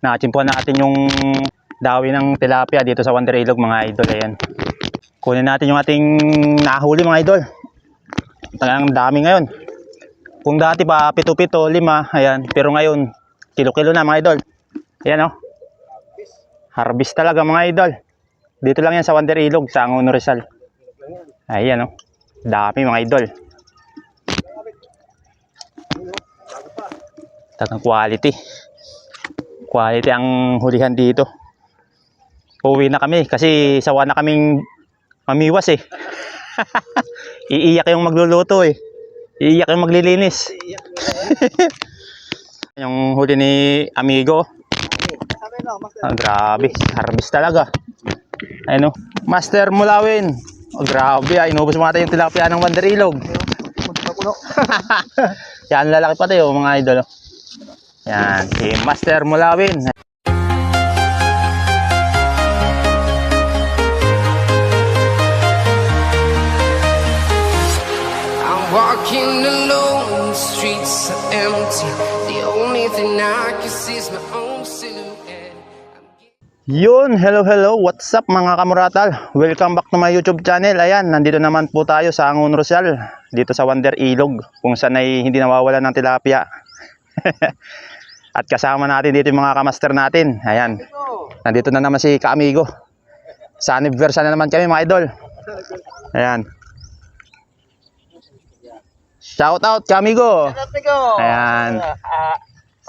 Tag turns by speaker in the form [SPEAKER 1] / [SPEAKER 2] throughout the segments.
[SPEAKER 1] Nakachimpuan natin yung dawi ng tilapia dito sa Wonder Ilog mga idol. Ayan. Kunin natin yung ating nahuli mga idol. Talagang dami ngayon. Kung dati pa 7-7, 5, ayan. Pero ngayon, kilo-kilo na mga idol. Ayan o. Harvest talaga mga idol. Dito lang yan sa Wonder Ilog, sa Angono Rizal. Ayan o. Dami mga idol. Talagang quality. Quality ang hulihan dito. Uwi na kami kasi sawa na kaming mamiwas eh. Iiyak yung magluluto eh. Iiyak yung maglilinis. Yung huli ni amigo. Oh, grabe, harvest talaga. Ayun oh, Master Mulawin. Oh, grabe ah, inubos mo natin yung tilapia ng Wonder Ilog. Yan, lalaki pa tayo mga idol. Yan, si Master Mulawin.
[SPEAKER 2] Walking alone, the streets are empty. The only thing I can see is my own silhouette.
[SPEAKER 1] Yun, hello, what's up mga kamuratal? Welcome back to my YouTube channel. Ayan, nandito naman po tayo sa Angono Rizal, dito sa Wonder Ilog, kung saan ay hindi nawawala ng tilapia. At kasama natin dito yung mga kamaster natin. Ayan, nandito na naman si Kaamigo. Sa anniversary na naman kami mga idol. Ayan. Shout out Kaamigo. Ayan.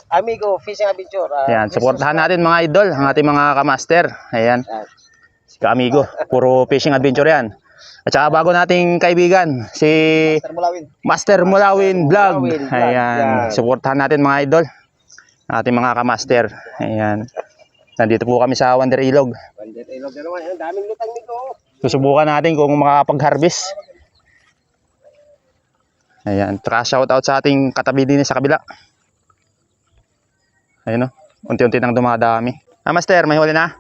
[SPEAKER 3] Amigo Fishing Adventure.
[SPEAKER 1] Ayan, supportahan natin mga idol, ang ating mga kamaster. Ayan. Si Kaamigo, puro fishing adventure yan. At saka bago nating kaibigan, si Master Mulawin Vlog. Ayan, supportahan natin mga idol, ang ating mga kamaster. Ayan. Nandito po kami sa Wonder Ilog.
[SPEAKER 3] Wonder Ilog na naman. Ang daming lutang nito.
[SPEAKER 1] Susubukan natin kung makakapag-harvest. Ayan, tsaka shout out sa ating katabi din sa kabila. Ayun o, unti-unti nang dumadami. Ah, Master, may huli na?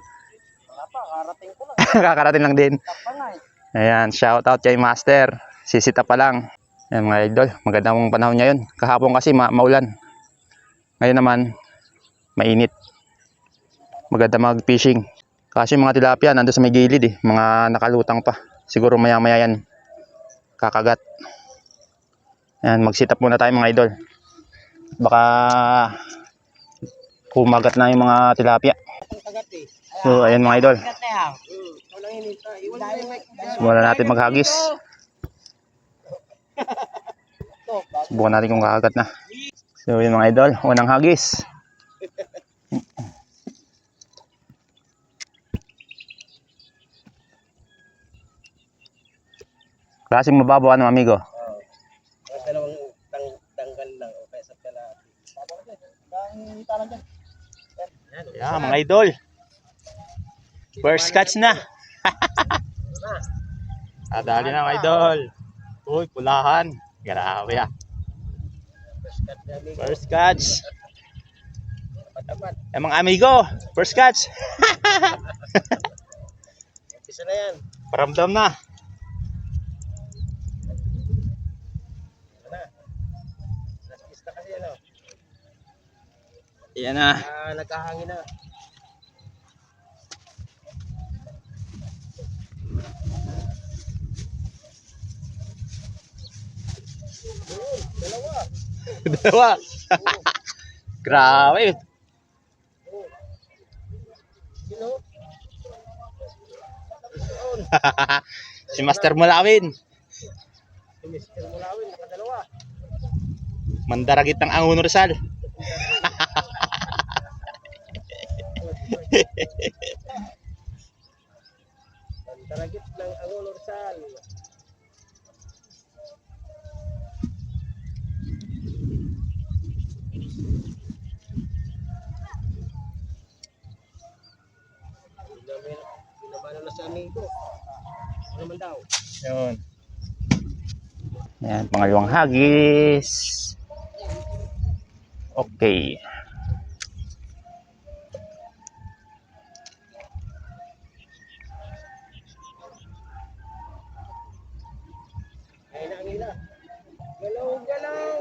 [SPEAKER 3] Wala pa, karating ko lang.
[SPEAKER 1] Kakarating lang din. Ayan, shout out kay Master. Sisita pa lang. Ayan mga idol, magandang panahon ngayon. Kahapon kasi maulan. Ngayon naman, mainit. Maganda mag-fishing. Kasi mga tilapia nandun sa may gilid eh. Mga nakalutang pa. Siguro maya-maya yan kakagat. Ayan, mag-sit up muna tayo mga idol. Baka kumagat na yung mga tilapia. So, ayan mga idol. Subukan natin maghagis. Subukan natin kung kakagat na. So, ayan mga idol. Unang hagis. Klaseng mababaw ano amigo?
[SPEAKER 3] Dalawang tanggal lang o kaya sa kalahati.
[SPEAKER 1] Yeah, mga idol. First catch na. Dali na mga idol. Uy, pulahan. Grabe ah. First catch. Mga amigo, first catch.
[SPEAKER 3] Isa na yan.
[SPEAKER 1] Paramdam na.
[SPEAKER 3] Naskista kasi ano.
[SPEAKER 1] Yan na.
[SPEAKER 3] Nagkahangin na.
[SPEAKER 1] Dalawa. Grabe. Si Master Mulawin.
[SPEAKER 3] Si Mr. Mulawin, nakadalawa.
[SPEAKER 1] Mandaragit ng Angono Rizal.
[SPEAKER 3] Taragit ng Angono Rizal. Pinamano na sa amigo. Ano naman daw?
[SPEAKER 1] Yun. Ayan, pangalawang hagis. Okay.
[SPEAKER 3] Ay na nila. Galaw.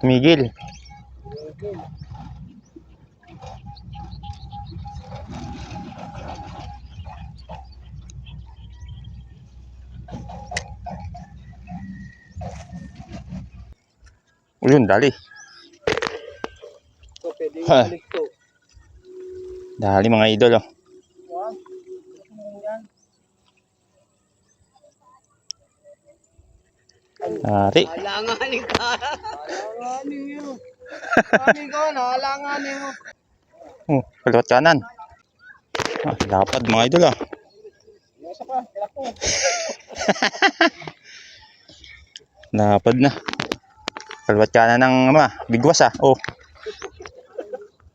[SPEAKER 1] Tumigil. Yun, dali.
[SPEAKER 3] So, pwede
[SPEAKER 1] Ha.
[SPEAKER 3] balik to.
[SPEAKER 1] Dali mga idol, oh. Dari.
[SPEAKER 3] Alanganin ka. Alanganin yun. Alanganin ka na, alanganin mo.
[SPEAKER 1] Kaliwat kanan. Dapat mga idol, ah.
[SPEAKER 3] Isa pa, kaya ko.
[SPEAKER 1] Dapat na. Kaliwat kanan ng bigwas, ah. Oh.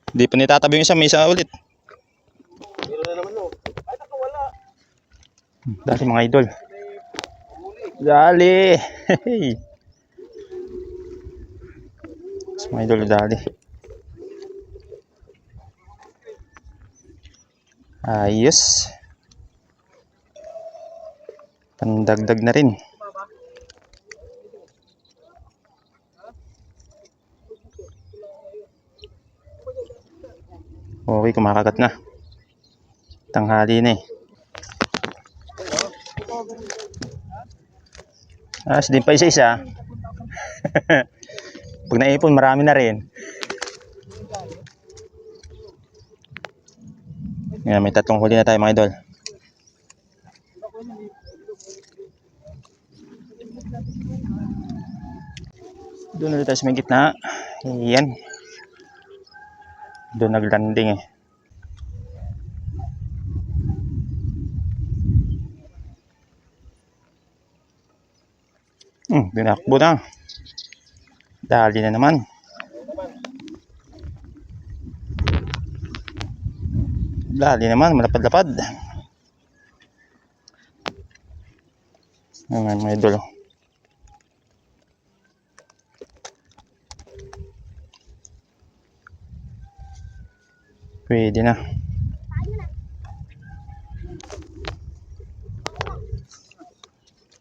[SPEAKER 1] Di pa nitatabi yung isa, may isa ulit.
[SPEAKER 3] Meron na naman, no. Ay, nakawala.
[SPEAKER 1] Dali mga idol. Dali. Hey. Mga idol, dali. Ayos. Pandagdag na rin. Okay, kumakagat na. Tanghali na eh. Din pa isa-isa. Pag naipon, marami na rin. Yan, may 3 huli na tayo mga idol. Doon ulit tayo sa may gitna. Yan. Doon naglanding eh. Dinakbo na. Dali na naman. Dali naman, malapad-lapad. Ayan mga idol. Pwede na.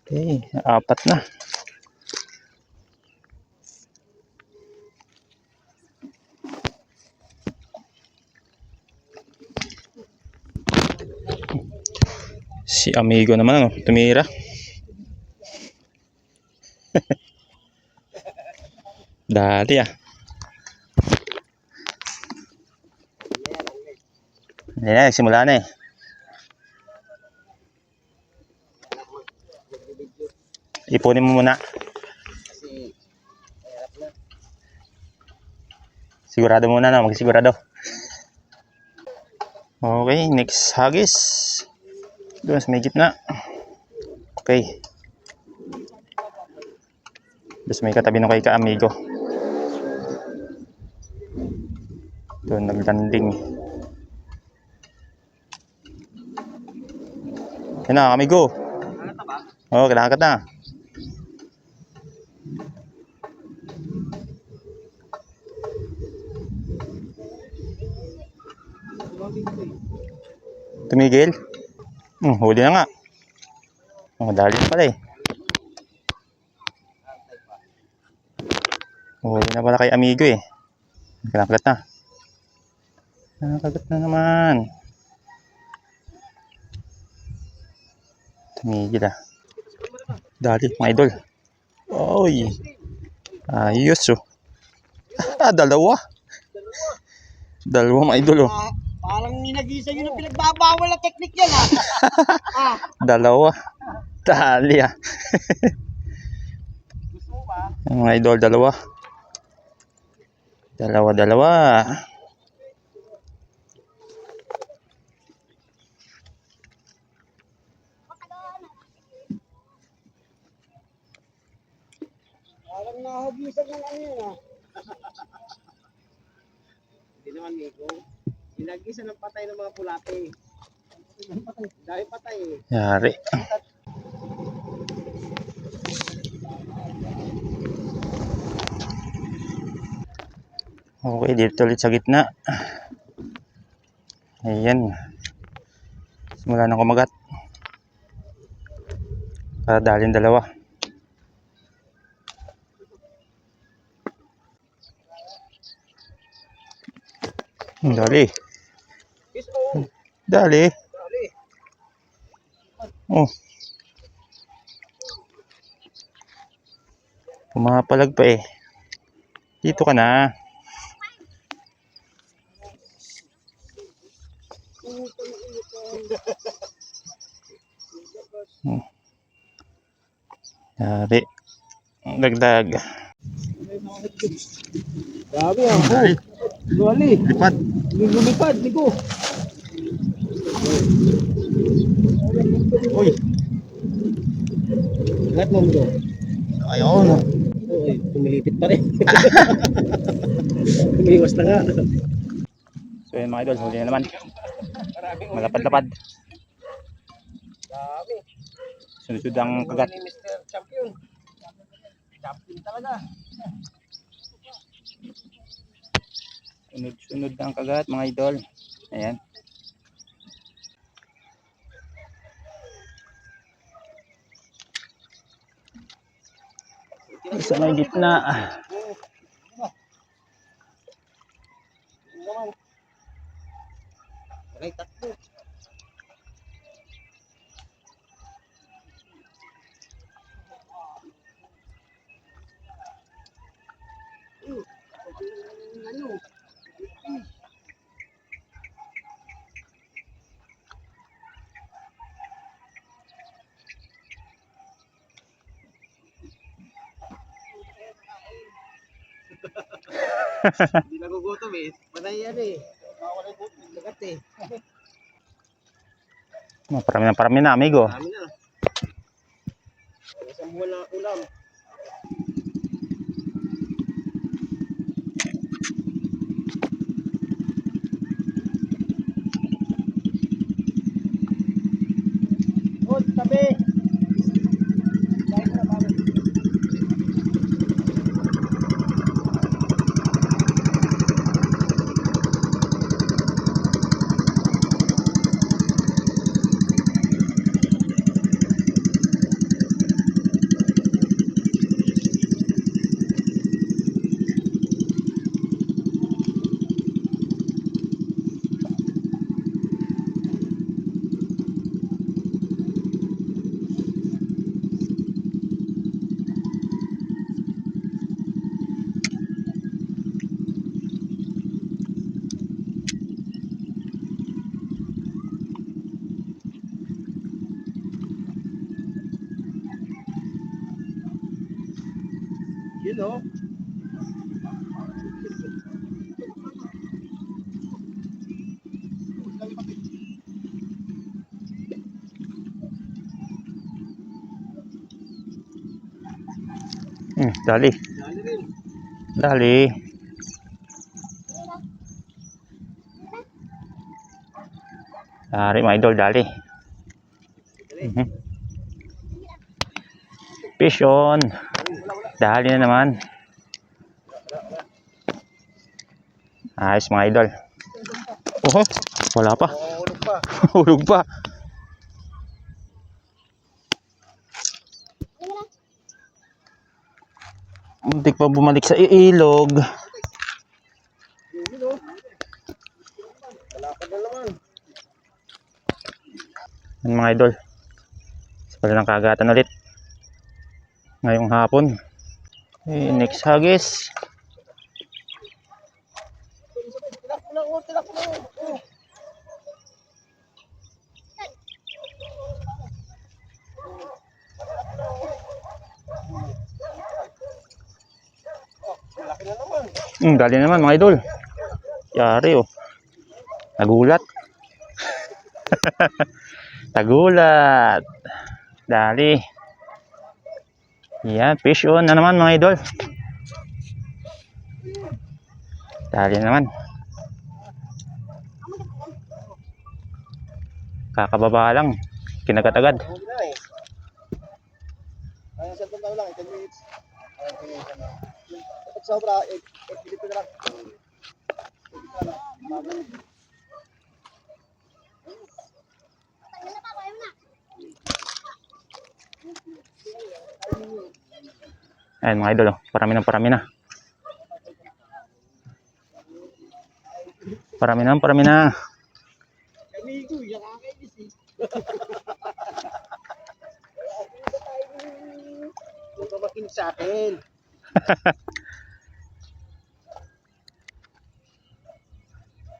[SPEAKER 1] Okay, 4 na. Si amigo naman, ano, tumira. Dali ah. Ayan, simula na eh. Ipunin mo muna.
[SPEAKER 3] Kasi, mahirap na.
[SPEAKER 1] Sigurado muna na, magsigurado. Okay, next hagis. Doon sa may gitna. Okay. Doon sa may katabi ng kay ka-amigo. Doon naglanding. Yan na, amigo. Oo, kailangan ka na. Tumigil? Huli na nga. Dali na pala eh. Huli na pala kay amigo eh. Kinakagat na. Kinakagat na naman. Tumigil ah. Dali mga idol. Oy. Ayos oh. Dalawa. Dalawa mga idol oh.
[SPEAKER 3] Parang ninagisa yun ang pinagbabawal na teknik yan, ha?
[SPEAKER 1] Dalawa. Dali ah.
[SPEAKER 3] Gusto mo ba?
[SPEAKER 1] Mga idol, dalawa. Dalawa.
[SPEAKER 3] Parang nahagisan ng ano yun, ha? Hindi naman, Nico. Hinagisa ng patay ng mga pulate. Dahil patay eh.
[SPEAKER 1] Yari. Okay, dito ulit sa gitna. Ayan. Simula na kumagat. Para dalhin dalawa. Dali.
[SPEAKER 3] Fish on.
[SPEAKER 1] Dali.
[SPEAKER 3] Dali.
[SPEAKER 1] Oh. Pumapalag pa eh. Dito ka na. Dari. Dagdag.
[SPEAKER 3] Grabe ang
[SPEAKER 1] Dali.
[SPEAKER 3] Dali.
[SPEAKER 1] Lipat.
[SPEAKER 3] Lumipad, ligo.
[SPEAKER 1] Uy.
[SPEAKER 3] Lahat mo mo.
[SPEAKER 1] Ayun.
[SPEAKER 3] Uy, tumilipit pa rin. Umiwas na nga.
[SPEAKER 1] So yun mga idol, huli na naman. Malapad-lapad.
[SPEAKER 3] Grabe.
[SPEAKER 1] Sunod-sunod ang kagat.
[SPEAKER 3] Ni Mr. Champion. Champion talaga.
[SPEAKER 1] Sunod-sunod ang kagat mga idol. Ayan. Sa may gitna.
[SPEAKER 3] Aray, takbo. Hindi nagugutom eh. Panay yan eh. Mawala yung buto. Lagat eh.
[SPEAKER 1] Parami na amigo.
[SPEAKER 3] Dami na. Isang buwan na ulam. Oh, tabi. Dahil na pare. You know.
[SPEAKER 1] Dali.
[SPEAKER 3] Dali rin.
[SPEAKER 1] Dali. Dari mga idol, dali. Fish on. Dali na naman. Ayos mga idol. Oh, wala pa.
[SPEAKER 3] Hulog pa.
[SPEAKER 1] Hulog pa. Muntik pa bumalik sa ilog.
[SPEAKER 3] You know. Malapad na naman.
[SPEAKER 1] Yan mga idol. Sa pala ng kagatan ulit. Ngayong hapon. Okay, next hagis.
[SPEAKER 3] Tilak mo na. Oh, tilak mo na. Oh. Malaki na naman.
[SPEAKER 1] Dali naman mga idol. Yari oh. Nagulat. Tagulat. Dali. Yan, fish on na naman mga idol. Dali naman. Kakababa lang. Kinagat-agad.
[SPEAKER 3] Huli na eh. Ay, cellphone daw lang. 10 minutes. Okay, kapag sobra, 8 minutes na lang.
[SPEAKER 1] Ayan mga idol, oh. Parami na. Parami na.
[SPEAKER 3] Amigo, yung kakainis eh. Huwag ka makinig sa akin.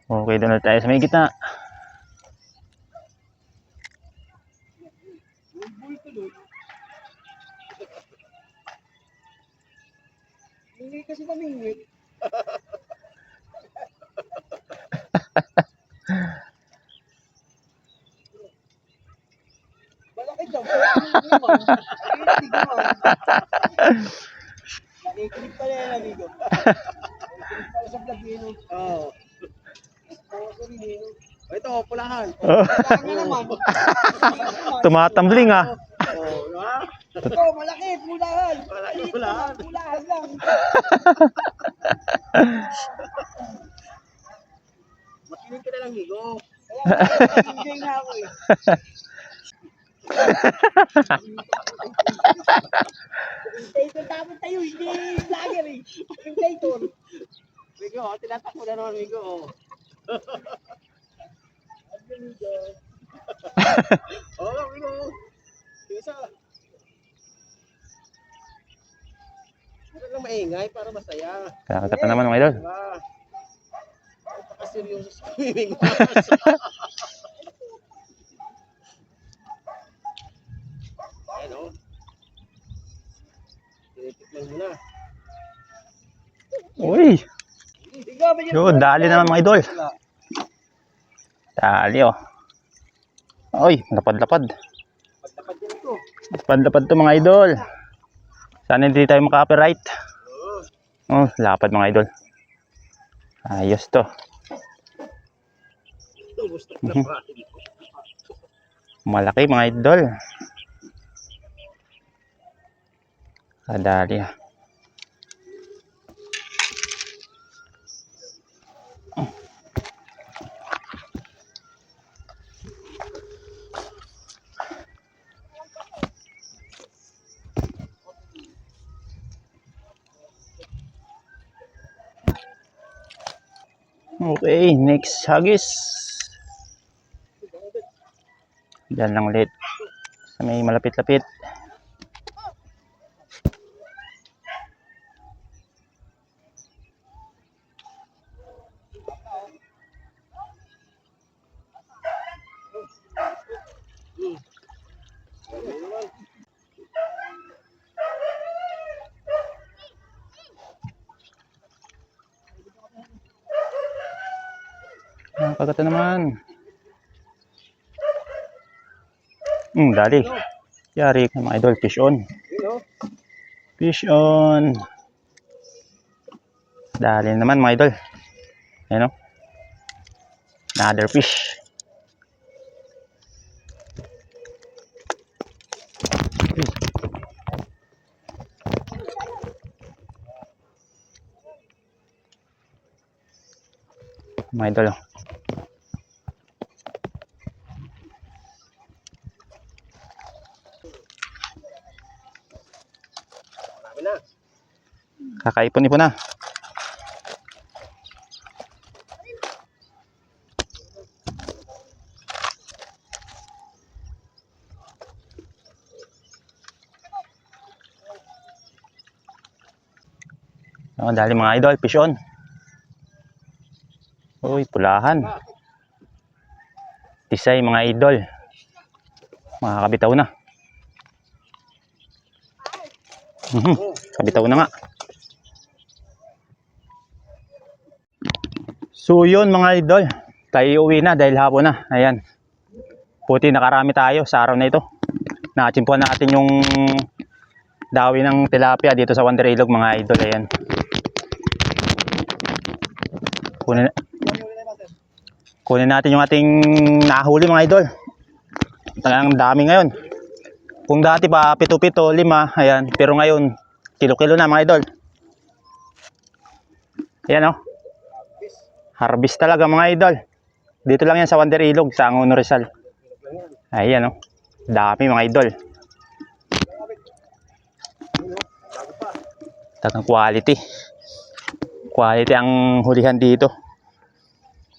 [SPEAKER 1] Okay, doon na tayo sa may gitna.
[SPEAKER 3] Hindi kasi namingwit. Malaki daw. Nakikinig pala yan, amigo. Nakikinig pala sa vlog yun. Oo. Ito, pulahan. Pulahan nga naman.
[SPEAKER 1] Tumatambling ah.
[SPEAKER 3] Oo, ha? Ito, malaki, pulahan. Malaki, pulahan. Pulahan lang. Makinig ka na lang, amigo. Kaya enjoy na ako eh. Commentator dapat tayo, hindi vlogger eh. Commentator. Amigo, tinatakbo na naman, amigo. Amigo. Oo, amigo. Isa. Ano lang maingay para masaya.
[SPEAKER 1] Kakagat na naman mga idol.
[SPEAKER 3] Diba? Napaka-seryoso sa swimming. Ayan o. Tinitikman mo na.
[SPEAKER 1] Uy!
[SPEAKER 3] Ikaw, medyo-
[SPEAKER 1] Yo, dali naman mga idol. Dali oh. Uy, lapad-lapad.
[SPEAKER 3] Pagtapad yan ito.
[SPEAKER 1] Lapad-lapad to mga idol. Sana hindi tayo maka-copyright. Oh, lapad mga idol. Ayos to.
[SPEAKER 3] Ito, gusto ko na pa.
[SPEAKER 1] Malaki mga idol. Kadali ah. Okay, next hagis. Diyan lang ulit. Sa may malapit-lapit. Nakakagata naman. Dali. Yari ka mga idol, fish on. Fish on. Dali naman mga idol. Ayan o. Another fish. Mga idol.
[SPEAKER 3] Marami na.
[SPEAKER 1] Kakaipon-ipon na. Oh, dali mga idol, fish on. Uy, pulahan. Tisay mga idol. Makakabitaw na. Kabitaw na nga. So yun mga idol. Tayo uwi na dahil hapon na. Ayan. Puti nakarami tayo sa araw na ito. Nakachimpuan natin yung dawi ng tilapia dito sa Wonder Ilog mga idol. Ayan. Kunin natin yung ating nahuli mga idol. Talagang dami ngayon. Kung dati pa pito-pito, 5, ayan. Pero ngayon, kilo-kilo na mga idol. Ayan o. Harvest talaga mga idol. Dito lang yan sa Wonder Ilog, sa Angono Rizal. Ayan, oh. Dami mga idol. Tagang quality. Quality ang hulihan dito.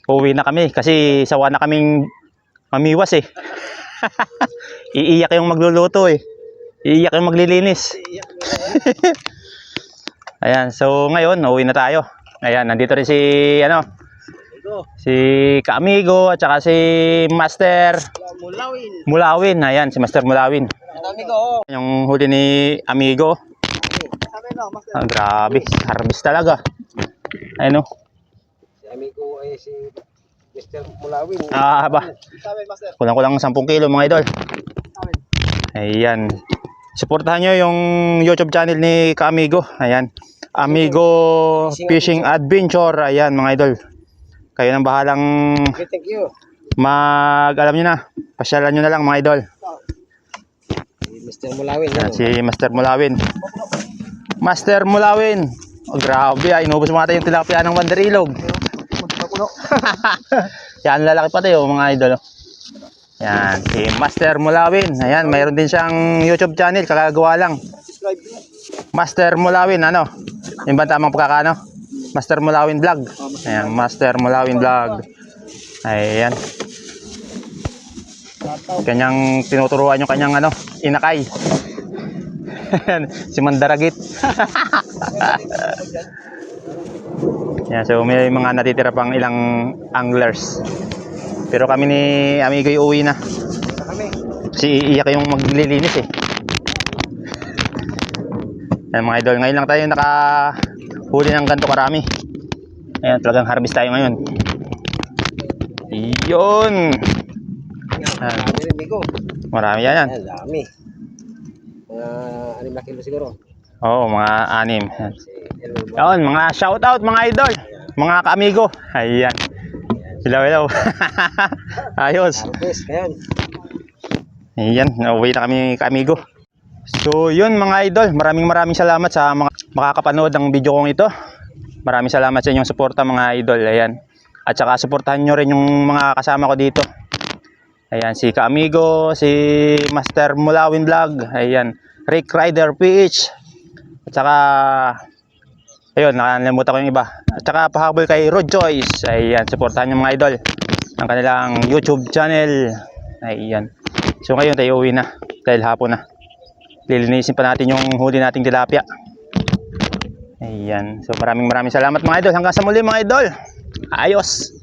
[SPEAKER 1] Uwi na kami kasi sawa na kaming mamiwas eh. Iiyak yung magluluto eh. Iiyak yung maglilinis. Ayan, so ngayon, uwi na tayo. Ayan, nandito rin si, ano, si Kaamigo at saka si Master Mulawin. Ayan, si Master Mulawin.
[SPEAKER 3] Amigo.
[SPEAKER 1] Yung huli ni Amigo. Ah, grabe, harvest talaga. Ayun, oh.
[SPEAKER 3] Si amigo ay si Mr. Mulawin.
[SPEAKER 1] Ah, ba. Kulang-kulang 10 kilo mga idol. Ayan. Suportahan nyo yung YouTube channel ni Kaamigo. Ayan. Amigo Fishing Adventure. Ayan mga idol. Kayo nang bahalang
[SPEAKER 3] Okay, thank you.
[SPEAKER 1] alam nyo na. Pasyalan nyo na lang mga idol.
[SPEAKER 3] Si Mr. Mulawin.
[SPEAKER 1] Ayan, si Master Mulawin. Master Mulawin. Oh, grabe ah. Inubos mo ata yung tilapia ng Wanderilog. Yan, lalaki pati oh mga idol. Yan, si Master Mulawin. Ayan, mayroon din siyang YouTube channel, kakagawa lang. Master Mulawin, ano? Yung ba tamang pagkakano? Master Mulawin Vlog. Ayan, Master Mulawin Vlog. Ayan. Kanyang tinuturuan yung kanyang ano, inakay. Si Mandaragit. Yan, so may mga natitira pang ilang anglers. Pero kami ni Amigo uwi na. Kasi iiyak yung maglilinis eh. Yan mga idol, ngayon lang tayo nakahuli ng ganito karami. Ayan, talagang harvest tayo ngayon. Iyon.
[SPEAKER 3] Amigo.
[SPEAKER 1] Marami yan.
[SPEAKER 3] Ang dami. Mga 6 na kilo siguro.
[SPEAKER 1] Oo, mga 6. Yan.
[SPEAKER 3] Si Elmer.
[SPEAKER 1] Yun, mga shoutout mga idol. Mga Kaamigo. Ayan. Hello, hello. Ayos.
[SPEAKER 3] Harvest, ayan.
[SPEAKER 1] Ayan, nauwi na kami Kaamigo. So yun mga idol, maraming salamat sa mga makakapanood ng video kong ito. Maraming salamat sa inyong suporta mga idol. Ayan. At saka suportahan nyo rin yung mga kasama ko dito. Ayan, si Kaamigo, si Master Mulawin Vlog. Ayan, Rick Rider PH. At saka ayun, nakalimutan ko yung iba. At saka pahabol kay Rod Joyce. Ayan, suportahan nyo mga idol ang kanilang YouTube channel. Ayan. So ngayon tayo uwi na dahil hapon na. Lilinisin pa natin yung huli nating tilapia. Ayan. So maraming salamat mga idol. Hanggang sa muli mga idol. Ayos.